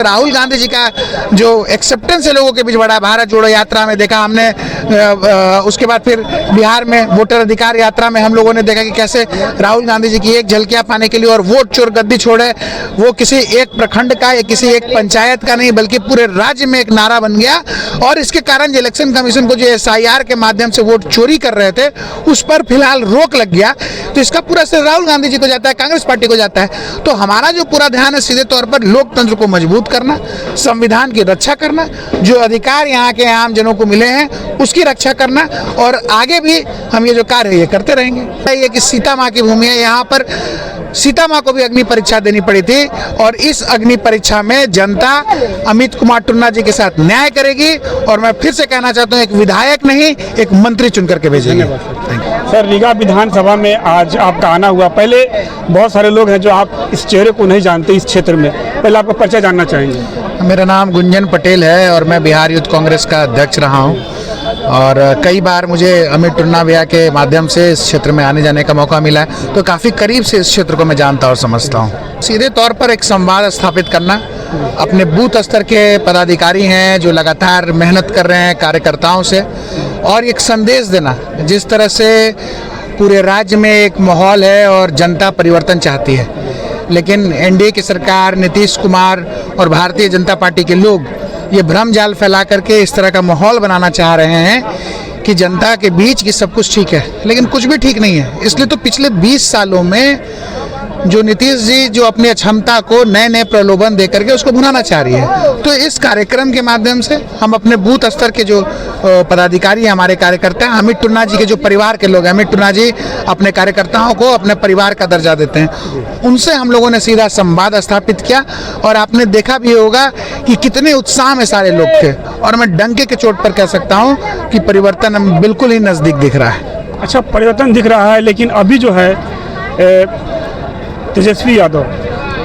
राहुल गांधी जी का जो एक्सेप्टेंस है लोगों के बीच बढ़ा, भारत जोड़ो यात्रा में देखा हमने, उसके बाद फिर बिहार में वोटर अधिकार यात्रा में हम लोगों ने देखा कि कैसे राहुल गांधी जी की एक झलकियां पाने के लिए और वोट चोर गद्दी छोड़े, वो किसी एक प्रखंड का या किसी एक पंचायत का नहीं बल्कि पूरे राज्य में एक नारा बन गया। और इसके कारण इलेक्शन कमीशन को जो SIR के माध्यम से वोट चोरी कर रहे थे उस पर फिलहाल रोक लग गया। तो इसका पूरा श्रेय राहुल गांधी जी को जाता है, कांग्रेस पार्टी को जाता है। तो हमारा जो पूरा ध्यान है सीधे तौर पर लोकतंत्र को मजबूत करना, संविधान की रक्षा करना, जो अधिकार यहाँ के आम जनों को मिले हैं उसकी रक्षा करना, और आगे भी हम ये जो कार्य है ये करते रहेंगे। ये कि सीता माँ की भूमि है, यहाँ पर सीता माँ को भी अग्नि परीक्षा देनी पड़ी थी और इस अग्नि परीक्षा में जनता अमित कुमार टुन्ना जी के साथ न्याय करेगी। और मैं फिर से कहना चाहता हूँ, एक विधायक नहीं एक मंत्री चुन करके भेजेंगे। सर, रीगा विधानसभा में आज आपका आना हुआ। पहले बहुत सारे लोग हैं जो आप इस चेहरे को नहीं जानते इस क्षेत्र में, पहले आपका परिचय जानना चाहेंगे। मेरा नाम गुंजन पटेल है और मैं बिहार यूथ कांग्रेस का अध्यक्ष रहा हूँ और कई बार मुझे अमित टुन्ना भैया के माध्यम से इस क्षेत्र में आने जाने का मौका मिला है, तो काफ़ी करीब से इस क्षेत्र को मैं जानता और समझता हूँ। सीधे तौर पर एक संवाद स्थापित करना, अपने बूथ स्तर के पदाधिकारी हैं जो लगातार मेहनत कर रहे हैं कार्यकर्ताओं से, और एक संदेश देना जिस तरह से पूरे राज्य में एक माहौल है और जनता परिवर्तन चाहती है, लेकिन NDA की सरकार, नीतीश कुमार और भारतीय जनता पार्टी के लोग ये भ्रम जाल फैला करके इस तरह का माहौल बनाना चाह रहे हैं कि जनता के बीच कि सब कुछ ठीक है, लेकिन कुछ भी ठीक नहीं है। इसलिए तो पिछले 20 सालों में जो नीतीश जी जो अपनी अक्षमता को नए नए प्रलोभन दे करके उसको भुनाना चाह रही है, तो इस कार्यक्रम के माध्यम से हम अपने बूथ स्तर के जो पदाधिकारी हैं, हमारे कार्यकर्ता हैं, अमित टुन्ना जी के जो परिवार के लोग हैं, अमित टुन्ना जी अपने कार्यकर्ताओं को अपने परिवार का दर्जा देते हैं, उनसे हम लोगों ने सीधा संवाद स्थापित किया। और आपने देखा भी होगा कि कितने उत्साह में सारे लोग थे, और मैं डंके के चोट पर कह सकता हूँ कि परिवर्तन बिल्कुल ही नज़दीक दिख रहा है। अच्छा, परिवर्तन दिख रहा है, लेकिन अभी जो है तेजस्वी यादव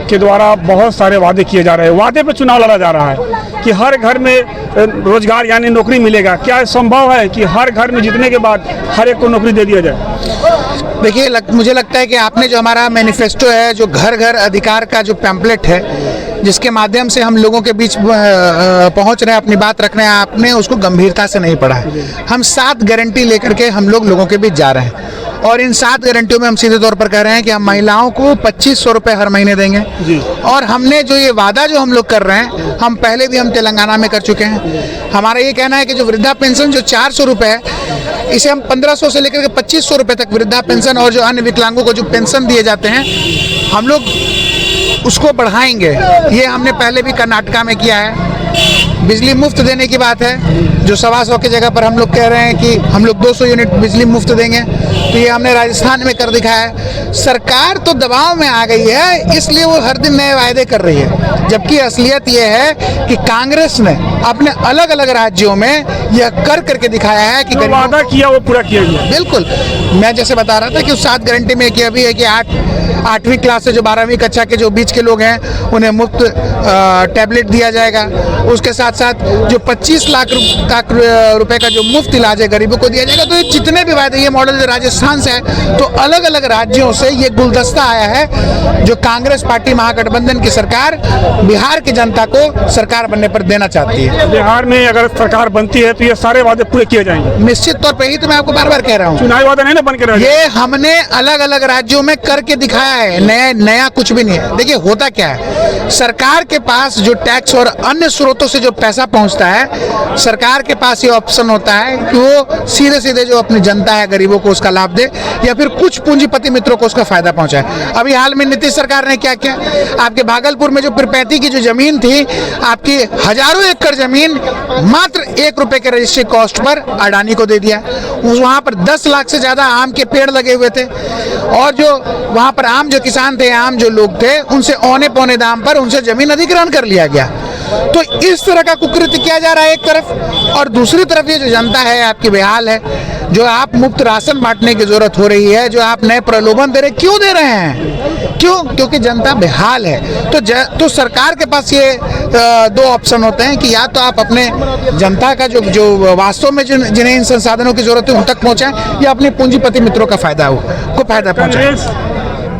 के द्वारा बहुत सारे वादे किए जा रहे हैं, वादे पे चुनाव लड़ा जा रहा है कि हर घर में रोजगार यानी नौकरी मिलेगा। क्या संभव है कि हर घर में जीतने के बाद हर एक को नौकरी दे दिया जाए? देखिए, मुझे लगता है कि आपने जो हमारा मैनिफेस्टो है, जो घर घर अधिकार का जो पैम्पलेट है, जिसके माध्यम से हम लोगों के बीच पहुंच रहे हैं, अपनी बात रख रहे हैं, आपने उसको गंभीरता से नहीं पढ़ा है। हम 7 गारंटी लेकर के हम लोगों के बीच जा रहे हैं, और इन 7 गारंटियों में हम सीधे तौर पर कह रहे हैं कि हम महिलाओं को 2500 रुपये हर महीने देंगे जी। और हमने जो ये वादा जो हम लोग कर रहे हैं, हम पहले भी हम तेलंगाना में कर चुके हैं। हमारा ये कहना है कि जो वृद्धा पेंशन जो 400 रुपये है, इसे हम 1500 से लेकर के 2500 रुपये तक वृद्धा पेंशन और जो अन्य विकलांगों को जो पेंशन दिए जाते हैं हम लोग उसको बढ़ाएंगे। ये हमने पहले भी कर्नाटका में किया है। बिजली मुफ्त देने की बात है, जो 125 की जगह पर हम लोग कह रहे हैं कि हम लोग 200 यूनिट बिजली मुफ्त देंगे, तो ये हमने राजस्थान में कर दिखाया है। सरकार तो दबाव में आ गई है, इसलिए वो हर दिन नए वायदे कर रही है, जबकि असलियत ये है कि कांग्रेस ने अपने अलग अलग राज्यों में यह कर करके दिखाया है कि वादा किया वो पूरा किया गया। बिल्कुल, मैं जैसे बता रहा था कि उस 7 गारंटी में किया भी है कि 8वीं क्लास से जो 12वीं कक्षा के जो बीच के लोग हैं उन्हें मुफ्त टैबलेट दिया जाएगा। उसके साथ साथ जो 25 लाख रुपए का जो मुफ्त इलाज है गरीबों को दिया जाएगा। तो ये जितने भी वायदे, ये मॉडल राजस्थान से है, तो अलग अलग राज्यों से ये गुलदस्ता आया है जो कांग्रेस पार्टी महागठबंधन की सरकार बिहार की जनता को सरकार बनने पर देना चाहती है। बिहार में अगर सरकार बनती है तो ये सारे वादे पूरे किए जाएंगे निश्चित तौर पर। ही तो मैं आपको बार बार कह रहा हूँ, चुनावी वादा नहीं ना बन के ये हमने अलग अलग राज्यों में करके दिखाया है, नया कुछ भी नहीं है। देखिए, होता क्या है, सरकार के पास जो टैक्स और अन्य स्रोतों से जो पैसा पहुंचता है, सरकार के पास ये ऑप्शन होता है कि वो सीधे सीधे जो अपनी जनता है गरीबों को उसका लाभ दे, या फिर कुछ पूंजीपति मित्रों को उसका फायदा पहुंचाए। अभी हाल में नीतीश सरकार ने क्या किया, आपके भागलपुर में जो पिरपैती की जो जमीन थी, आपकी हजारों एकड़ जमीन मात्र 1 रुपए के रजिस्ट्री कॉस्ट पर अडानी को दे दिया। वहां पर 10 लाख से ज्यादा आम के पेड़ लगे हुए थे, और जो वहां पर आम जो किसान थे, आम जो लोग थे, उनसे औने पौने दाम पर उनसे जमीन अधिग्रहण कर लिया गया। तो इस तरह का कुकृत्य किया जा रहा है एक तरफ, और दूसरी तरफ ये जो जनता है आपकी बेहाल है, जो आप मुफ्त राशन बांटने की जरूरत हो रही है, जो आप नए प्रलोभन दे रहे, क्यों दे रहे हैं? क्यों? क्योंकि जनता बेहाल है। तो सरकार के पास ये 2 ऑप्शन होते हैं कि या तो आप अपने जनता का जो वास्तव में जिन्हें इन संसाधनों की जरूरत है उन तक पहुंचाएं, या अपने पूंजीपति मित्रों का फायदा पहुंचाएं।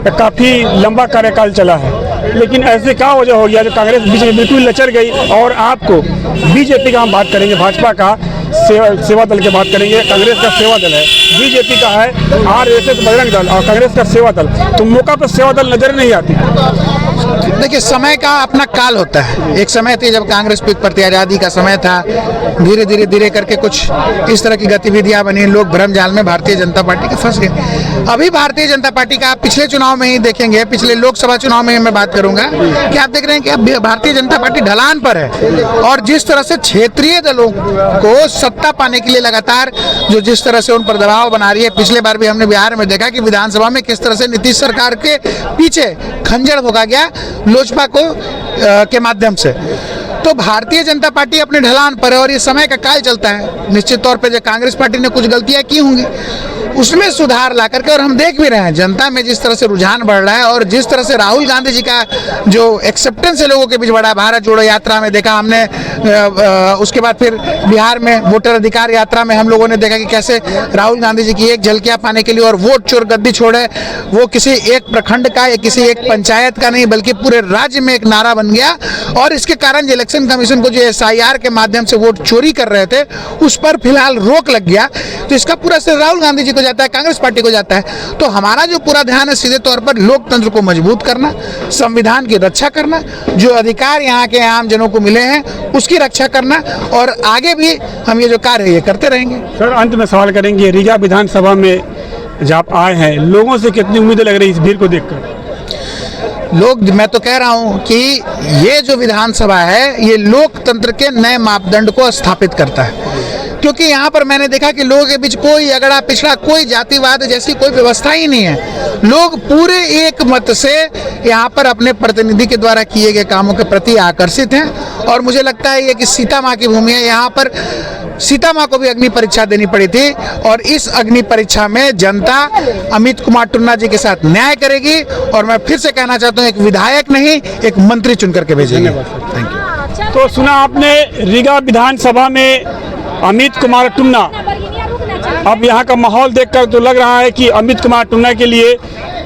काफी लंबा कार्यकाल चला है, लेकिन ऐसे क्या वजह हो गया जो कांग्रेस बीच में बिल्कुल लचर गई और आपको बीजेपी का हम बात करेंगे, भाजपा का सेवा दल की बात करेंगे, कांग्रेस का सेवा दल है, बीजेपी का है आरएसएस बजरंग दल और कांग्रेस का सेवा दल, तो मौका पर सेवा दल नजर नहीं आती। देखिए, समय का अपना काल होता है। एक समय थी जब कांग्रेस पीठ पर थी, आज़ादी का समय था, धीरे धीरे धीरे करके कुछ इस तरह की गतिविधियां बनी, लोग भ्रम जाल में भारतीय जनता पार्टी के फंस गए। अभी भारतीय जनता पार्टी का आप पिछले चुनाव में ही देखेंगे, पिछले लोकसभा चुनाव में मैं बात करूंगा कि आप देख रहे हैं कि अब भारतीय जनता पार्टी ढलान पर है और जिस तरह से क्षेत्रीय दलों को सत्ता पाने के लिए लगातार जो जिस तरह से उन पर दबाव बना रही है, पिछले बार भी हमने बिहार में देखा कि विधानसभा में किस तरह से नीतीश सरकार के पीछे खंजर भोगा गया लोजपा को के माध्यम से। तो भारतीय जनता पार्टी अपने ढलान पर है और ये समय का काल चलता है। निश्चित तौर पे जो कांग्रेस पार्टी ने कुछ गलतियां की होंगी उसमें सुधार ला करके, और हम देख भी रहे हैं जनता में जिस तरह से रुझान बढ़ रहा है और जिस तरह से राहुल गांधी जी का जो एक्सेप्टेंस है लोगों के बीच बढ़ा है। भारत जोड़ो यात्रा में देखा हमने, उसके बाद फिर बिहार में वोटर अधिकार यात्रा में हम लोगों ने देखा कि कैसे राहुल गांधी जी की एक झलकियां पाने के लिए और वोट चोर गद्दी छोड़े, वो किसी एक प्रखंड का या किसी एक पंचायत का नहीं बल्कि पूरे राज्य में एक नारा बन गया। और इसके कारण इलेक्शन कमीशन को जो SIR के माध्यम से वोट चोरी कर रहे थे उस पर फिलहाल रोक लग गया। तो इसका पूरा श्रेय राहुल गांधी जी को जाता है, कांग्रेस पार्टी को जाता है। तो हमारा जो पूरा ध्यान है सीधे तौर पर लोकतंत्र को मजबूत करना, संविधान की रक्षा करना, जो अधिकार यहाँ के आम जनों को मिले हैं उसकी रक्षा करना, और आगे भी हम ये जो कार्य है ये करते रहेंगे। सर, अंत में सवाल करेंगे, रीगा विधानसभा में जब आप आए हैं, लोगों से कितनी उम्मीदें लग रही है इस भीड़ को देखकर? लोग, मैं तो कह रहा हूं कि ये जो विधानसभा है ये लोकतंत्र के नए मापदंड को स्थापित करता है, क्योंकि यहाँ पर मैंने देखा कि लोगों के बीच कोई अगड़ा पिछड़ा, कोई जातिवाद जैसी कोई व्यवस्था ही नहीं है। लोग पूरे एक मत से यहाँ पर अपने प्रतिनिधि के द्वारा किए गए कामों के प्रति आकर्षित हैं। और मुझे लगता है ये कि सीता माँ की भूमि है, यहाँ पर सीता माँ को भी अग्नि परीक्षा देनी पड़ी थी और इस अग्नि परीक्षा में जनता अमित कुमार टुन्ना जी के साथ न्याय करेगी। और मैं फिर से कहना चाहता हूँ, एक विधायक नहीं एक मंत्री चुन करके भेजेंगे। Thank you. तो सुना आपने, रीगा विधानसभा में अमित कुमार टुन्ना। अब यहाँ का माहौल देखकर तो लग रहा है कि अमित कुमार टुन्ना के लिए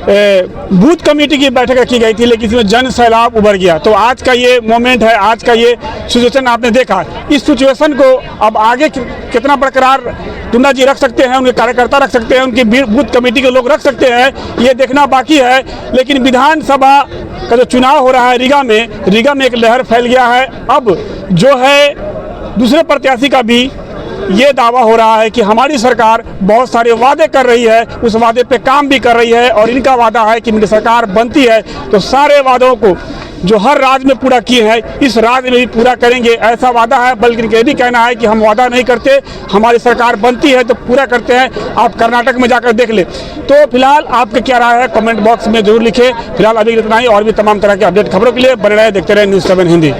बूथ कमेटी की बैठक रखी गई थी, लेकिन इसमें जन सैलाब उभर गया। तो आज का ये मोमेंट है, आज का ये सिचुएशन आपने देखा। इस सिचुएशन को अब आगे कितना बरकरार टुन्ना जी रख सकते हैं, उनके कार्यकर्ता रख सकते हैं, उनकी बूथ कमेटी के लोग रख सकते हैं, ये देखना बाकी है। लेकिन विधानसभा का जो चुनाव हो रहा है रीगा में एक लहर फैल गया है। अब जो है दूसरे प्रत्याशी का भी ये दावा हो रहा है कि हमारी सरकार बहुत सारे वादे कर रही है, उस वादे पे काम भी कर रही है और इनका वादा है कि मेरी सरकार बनती है तो सारे वादों को जो हर राज्य में पूरा किए हैं इस राज्य में भी पूरा करेंगे, ऐसा वादा है। बल्कि इनका ये भी कहना है कि हम वादा नहीं करते, हमारी सरकार बनती है तो पूरा करते हैं। आप कर्नाटक में जाकर देख ले। तो फिलहाल आपके क्या राय है कमेंट बॉक्स में जरूर लिखें। फिलहाल अभी इतना ही, और भी तमाम तरह के अपडेट खबरों के लिए बने रहे, देखते रहे News 7 हिंदी।